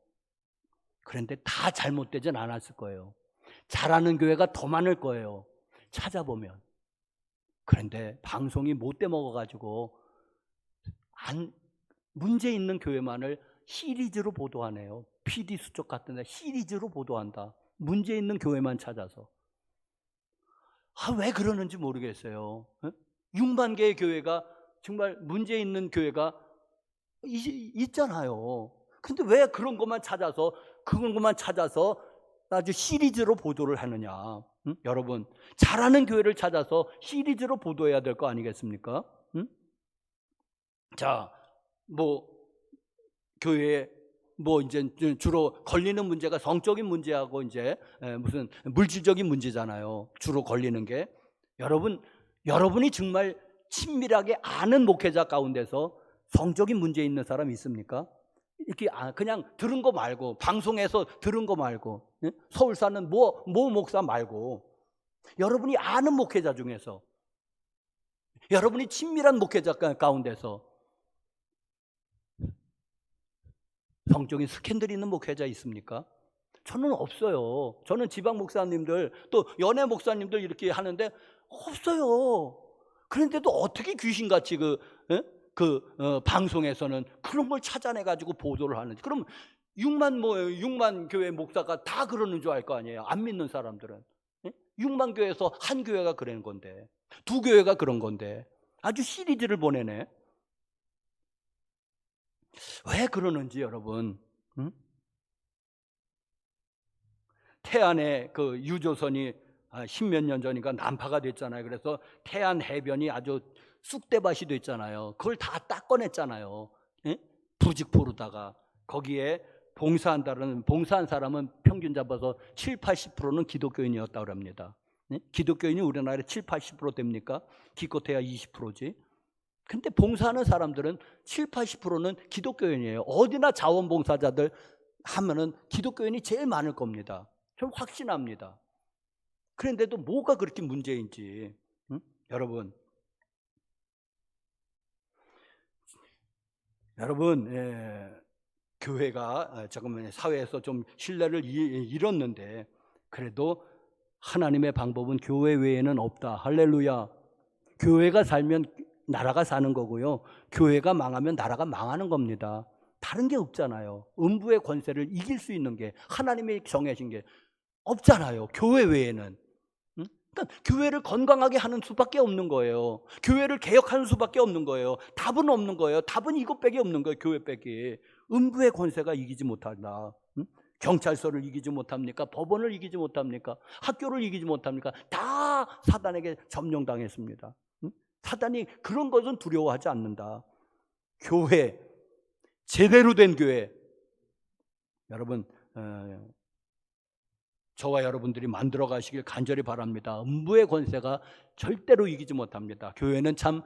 그런데 다 잘못되진 않았을 거예요. 잘하는 교회가 더 많을 거예요. 찾아보면. 그런데 방송이 못돼 먹어가지고 문제 있는 교회만을 시리즈로 보도하네요. PD 수첩 같은 데 시리즈로 보도한다. 문제 있는 교회만 찾아서. 왜 그러는지 모르겠어요. 6만 개의 교회가, 정말 문제 있는 교회가 있잖아요. 근데 왜 그런 것만 찾아서 아주 시리즈로 보도를 하느냐. 여러분, 잘하는 교회를 찾아서 시리즈로 보도해야 될 거 아니겠습니까? 자, 교회에 이제 주로 걸리는 문제가 성적인 문제하고 이제 무슨 물질적인 문제잖아요. 주로 걸리는 게. 여러분이 정말 친밀하게 아는 목회자 가운데서 성적인 문제 있는 사람 있습니까? 이렇게 그냥 들은 거 말고, 방송에서 들은 거 말고, 서울 사는 모 목사 말고, 여러분이 아는 목회자 중에서, 여러분이 친밀한 목회자 가운데서 성적인 스캔들이 있는 목회자 있습니까? 저는 없어요. 저는 지방 목사님들, 또 연예 목사님들 이렇게 하는데 없어요. 그런데도 어떻게 귀신같이 방송에서는 그런 걸 찾아내가지고 보도를 하는지. 그럼 6만 교회 목사가 다 그러는 줄 알 거 아니에요. 안 믿는 사람들은. 6만 교회에서 한 교회가 그런 건데, 두 교회가 그런 건데, 아주 시리즈를 보내네. 왜 그러는지 여러분, 응? 태안에 그 유조선이 십몇 년 전인가 난파가 됐잖아요. 그래서 태안 해변이 아주 쑥대밭이 됐잖아요. 그걸 다 닦아냈잖아요. 예? 부직포로다가 거기에 봉사한 사람은 평균 잡아서 7, 80%는 기독교인이었다고 합니다. 예? 기독교인이 우리나라에 7, 80% 됩니까? 기껏해야 20%지. 근데 봉사하는 사람들은 7, 80%는 기독교인이에요. 어디나 자원봉사자들 하면은 기독교인이 제일 많을 겁니다. 저는 확신합니다. 그런데도 뭐가 그렇게 문제인지, 응? 여러분, 교회가 잠깐만 사회에서 좀 신뢰를 잃었는데 그래도 하나님의 방법은 교회 외에는 없다. 할렐루야. 교회가 살면 나라가 사는 거고요. 교회가 망하면 나라가 망하는 겁니다. 다른 게 없잖아요. 음부의 권세를 이길 수 있는 게 하나님이 정해진 게 없잖아요. 교회 외에는. 그러니까 교회를 건강하게 하는 수밖에 없는 거예요. 교회를 개혁하는 수밖에 없는 거예요. 답은 없는 거예요. 답은 이것밖에 없는 거예요. 교회밖에. 음부의 권세가 이기지 못한다. 경찰서를 이기지 못합니까? 법원을 이기지 못합니까? 학교를 이기지 못합니까? 다 사단에게 점령당했습니다. 사단이 그런 것은 두려워하지 않는다. 교회, 제대로 된 교회. 여러분, 저와 여러분들이 만들어 가시길 간절히 바랍니다. 음부의 권세가 절대로 이기지 못합니다. 교회는 참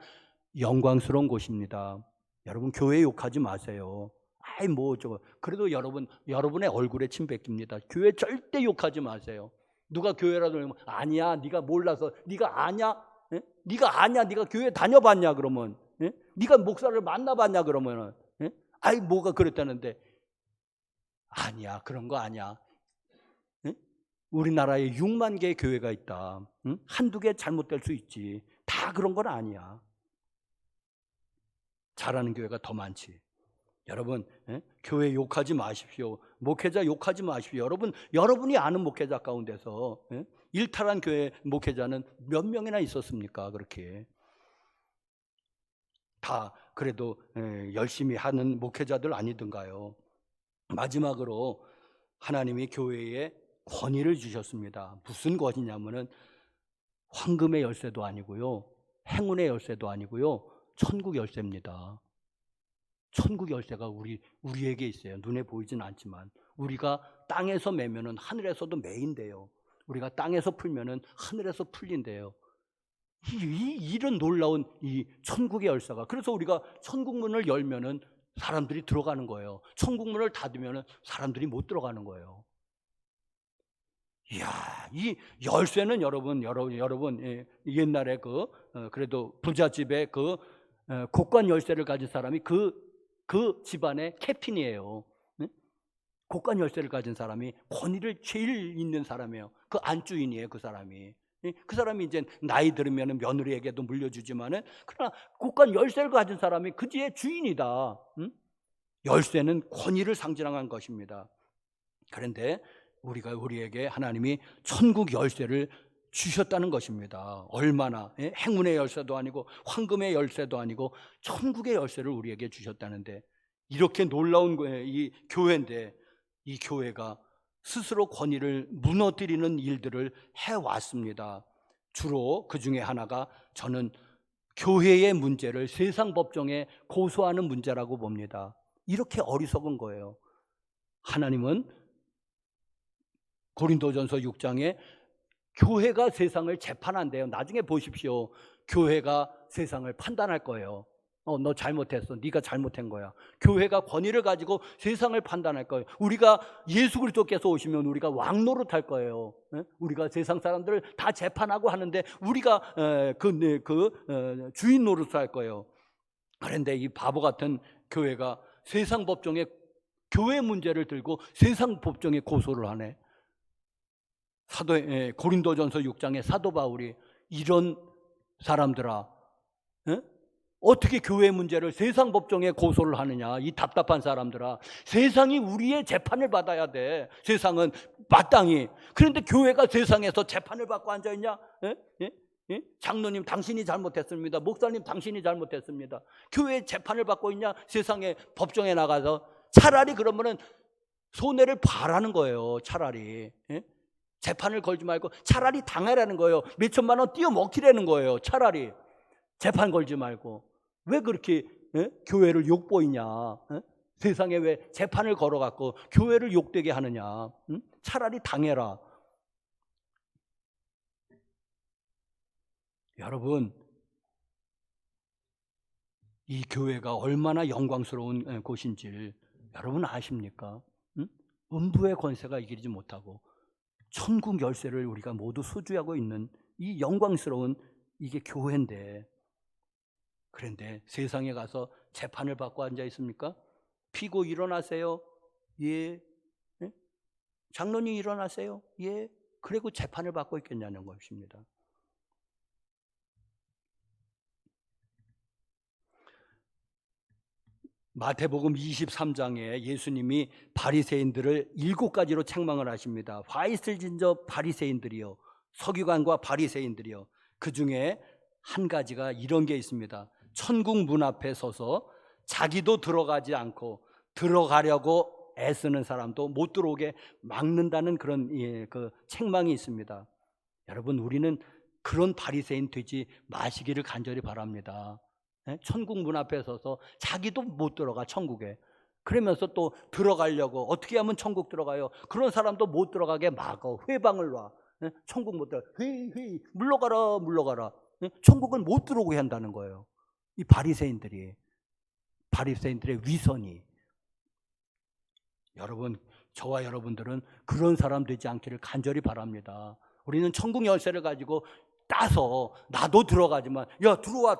영광스러운 곳입니다. 여러분, 교회 욕하지 마세요. 아이 뭐 저거. 그래도 여러분의 얼굴에 침 뱉깁니다. 교회 절대 욕하지 마세요. 누가 교회라도 그러면 아니야, 네가 몰라서. 네가 아냐? 예? 네가 아냐? 네가 교회 다녀봤냐? 그러면 예? 네가 목사를 만나봤냐? 그러면은 예? 아이 뭐가 그랬다는데 아니야, 그런 거 아니야. 예? 우리나라에 6만 개의 교회가 있다. 응? 한두 개 잘못될 수 있지. 다 그런 건 아니야. 잘하는 교회가 더 많지. 여러분, 교회 욕하지 마십시오. 목회자 욕하지 마십시오. 여러분이 아는 목회자 가운데서 일탈한 교회 목회자는 몇 명이나 있었습니까? 그렇게 다 그래도 열심히 하는 목회자들 아니던가요? 마지막으로 하나님이 교회에 권위를 주셨습니다. 무슨 권위냐면은 황금의 열쇠도 아니고요, 행운의 열쇠도 아니고요, 천국 열쇠입니다. 천국 열쇠가 우리에게 있어요. 눈에 보이진 않지만 우리가 땅에서 매면은 하늘에서도 매인데요. 우리가 땅에서 풀면은 하늘에서 풀린대요. 이런 놀라운 이 천국의 열쇠가, 그래서 우리가 천국 문을 열면은 사람들이 들어가는 거예요. 천국 문을 닫으면은 사람들이 못 들어가는 거예요. 이야, 이 열쇠는 여러분 옛날에 그래도 부잣집에 곡관 열쇠를 가진 사람이 그 집안의 캡틴이에요. 곡관 열쇠를 가진 사람이 권위를 제일 있는 사람이에요. 그 안주인이에요, 그 사람이. 그 사람이 이제 나이 들으면 며느리에게도 물려주지만은, 그러나 곡관 열쇠를 가진 사람이 그 집의 주인이다. 열쇠는 권위를 상징하는 것입니다. 그런데 우리에게 하나님이 천국 열쇠를 주셨다는 것입니다. 얼마나 행운의 열쇠도 아니고 황금의 열쇠도 아니고 천국의 열쇠를 우리에게 주셨다는데, 이렇게 놀라운 이 교회인데 이 교회가 스스로 권위를 무너뜨리는 일들을 해왔습니다. 주로 그 중에 하나가 저는 교회의 문제를 세상 법정에 고소하는 문제라고 봅니다. 이렇게 어리석은 거예요. 하나님은 고린도전서 6장에 교회가 세상을 재판한대요. 나중에 보십시오. 교회가 세상을 판단할 거예요. 너 잘못했어. 네가 잘못한 거야. 교회가 권위를 가지고 세상을 판단할 거예요. 우리가 예수 그리스도께서 오시면 우리가 왕노릇할 거예요. 우리가 세상 사람들을 다 재판하고 하는데 우리가 주인 노릇을 할 거예요. 그런데 이 바보 같은 교회가 세상 법정에 교회 문제를 들고 세상 법정에 고소를 하네. 고린도전서 6장에 사도 바울이 이런 사람들아, 어떻게 교회 문제를 세상 법정에 고소를 하느냐, 이 답답한 사람들아. 세상이 우리의 재판을 받아야 돼. 세상은 마땅히. 그런데 교회가 세상에서 재판을 받고 앉아있냐? 예? 장로님 당신이 잘못했습니다. 목사님 당신이 잘못했습니다. 교회 재판을 받고 있냐? 세상에 법정에 나가서 차라리 그러면은 손해를 봐라는 거예요. 차라리 예? 재판을 걸지 말고 차라리 당하라는 거예요. 몇 천만 원 띄어 먹히라는 거예요. 차라리 재판 걸지 말고. 왜 그렇게 예? 교회를 욕보이냐? 예? 세상에 왜 재판을 걸어갖고 교회를 욕되게 하느냐? 응? 차라리 당해라. 여러분, 이 교회가 얼마나 영광스러운 곳인지 여러분 아십니까? 응? 음부의 권세가 이기지 못하고 천국 열쇠를 우리가 모두 소유하고 있는 이 영광스러운 이게 교회인데, 그런데 세상에 가서 재판을 받고 앉아 있습니까? 피고 일어나세요. 예. 예? 장로님 일어나세요. 예. 그리고 재판을 받고 있겠냐는 것입니다. 마태복음 23장에 예수님이 바리새인들을 7가지로 책망을 하십니다. 화이슬 진저 바리새인들이요, 서기관과 바리새인들이요. 그 중에 한 가지가 이런 게 있습니다. 천국 문 앞에 서서 자기도 들어가지 않고 들어가려고 애쓰는 사람도 못 들어오게 막는다는 그런 그 책망이 있습니다. 여러분, 우리는 그런 바리새인 되지 마시기를 간절히 바랍니다. 천국 문 앞에 서서 자기도 못 들어가 천국에. 그러면서 또 들어가려고 어떻게 하면 천국 들어가요? 그런 사람도 못 들어가게 막어. 회방을 놔. 천국 못 들어가. 회의 물러가라 물러가라. 천국을 못 들어오게 한다는 거예요. 이 바리새인들의 위선이. 여러분, 저와 여러분들은 그런 사람 되지 않기를 간절히 바랍니다. 우리는 천국 열쇠를 가지고 따서 나도 들어가지만, 야 들어와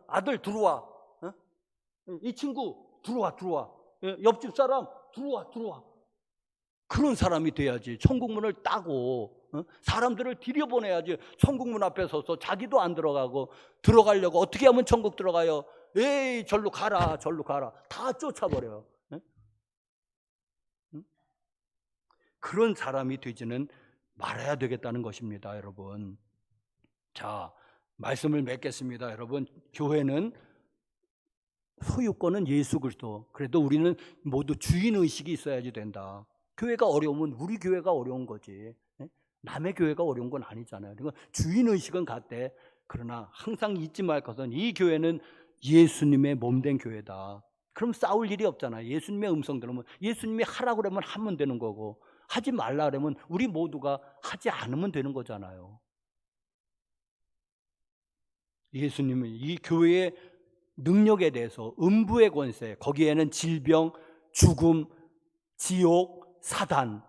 아들 들어와, 이 친구 들어와, 옆집 사람 들어와. 그런 사람이 돼야지. 천국 문을 따고 사람들을 들여보내야지. 천국 문 앞에 서서 자기도 안 들어가고 들어가려고 어떻게 하면 천국 들어가요? 에이 절로 가라 다 쫓아버려요. 그런 사람이 되지는 말아야 되겠다는 것입니다, 여러분. 자, 말씀을 맺겠습니다. 여러분, 교회는 소유권은 예수 그리스도. 그래도 우리는 모두 주인의식이 있어야지 된다. 교회가 어려우면 우리 교회가 어려운 거지, 남의 교회가 어려운 건 아니잖아요. 그러니까 주인의식은 같대. 그러나 항상 잊지 말 것은 이 교회는 예수님의 몸된 교회다. 그럼 싸울 일이 없잖아요. 예수님의 음성 들으면 예수님이 하라고 그러면 하면 되는 거고, 하지 말라 그러면 우리 모두가 하지 않으면 되는 거잖아요. 예수님은 이 교회의 능력에 대해서 음부의 권세, 거기에는 질병, 죽음, 지옥, 사단,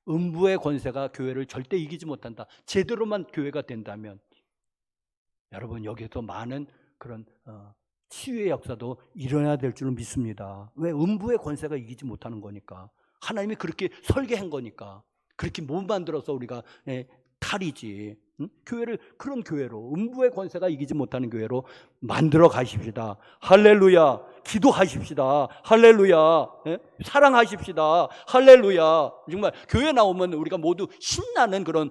음부의 권세가 교회를 절대 이기지 못한다. 제대로만 교회가 된다면. 여러분, 여기서 많은 그런 치유의 역사도 일어나야 될 줄은 믿습니다. 왜? 음부의 권세가 이기지 못하는 거니까. 하나님이 그렇게 설계한 거니까. 그렇게 못 만들어서 우리가 탈이지. 교회를 그런 교회로, 음부의 권세가 이기지 못하는 교회로 만들어 가십시다. 할렐루야. 기도하십시다. 할렐루야. 사랑하십시다. 할렐루야. 정말 교회 나오면 우리가 모두 신나는 그런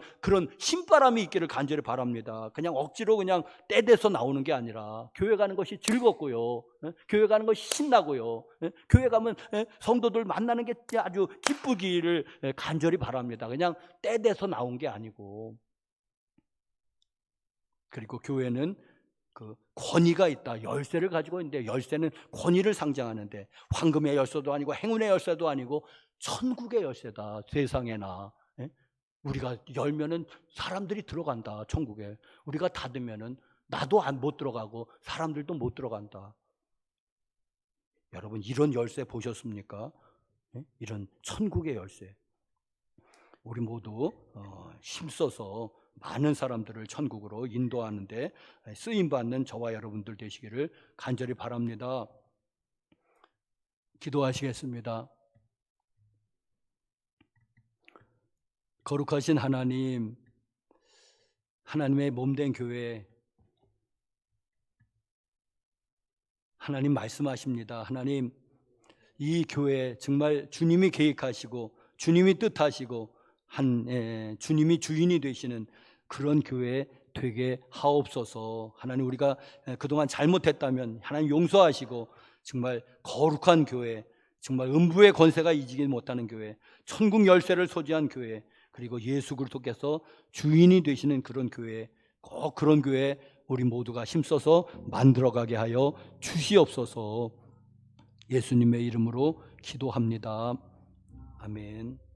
신바람이 있기를 간절히 바랍니다. 그냥 억지로 그냥 떼대서 나오는 게 아니라 교회 가는 것이 즐겁고요, 교회 가는 것이 신나고요, 교회 가면 성도들 만나는 게 아주 기쁘기를 간절히 바랍니다. 그냥 떼대서 나온 게 아니고. 그리고 교회는 그 권위가 있다. 열쇠를 가지고 있는데, 열쇠는 권위를 상징하는데, 황금의 열쇠도 아니고 행운의 열쇠도 아니고 천국의 열쇠다. 세상에나 우리가 열면은 사람들이 들어간다. 천국에. 우리가 닫으면은 나도 못 들어가고 사람들도 못 들어간다. 여러분, 이런 열쇠 보셨습니까? 이런 천국의 열쇠. 우리 모두 힘써서 많은 사람들을 천국으로 인도하는데 쓰임받는 저와 여러분들 되시기를 간절히 바랍니다. 기도하시겠습니다. 거룩하신 하나님, 하나님의 몸된 교회, 하나님 말씀하십니다. 하나님, 이 교회 정말 주님이 계획하시고 주님이 뜻하시고 주님이 주인이 되시는 그런 교회 되게 하옵소서. 하나님, 우리가 그동안 잘못했다면 하나님 용서하시고 정말 거룩한 교회, 정말 음부의 권세가 이기지 못하는 교회, 천국 열쇠를 소지한 교회, 그리고 예수 그리스도께서 주인이 되시는 그런 교회, 꼭 그런 교회 우리 모두가 힘써서 만들어가게 하여 주시옵소서. 예수님의 이름으로 기도합니다. 아멘.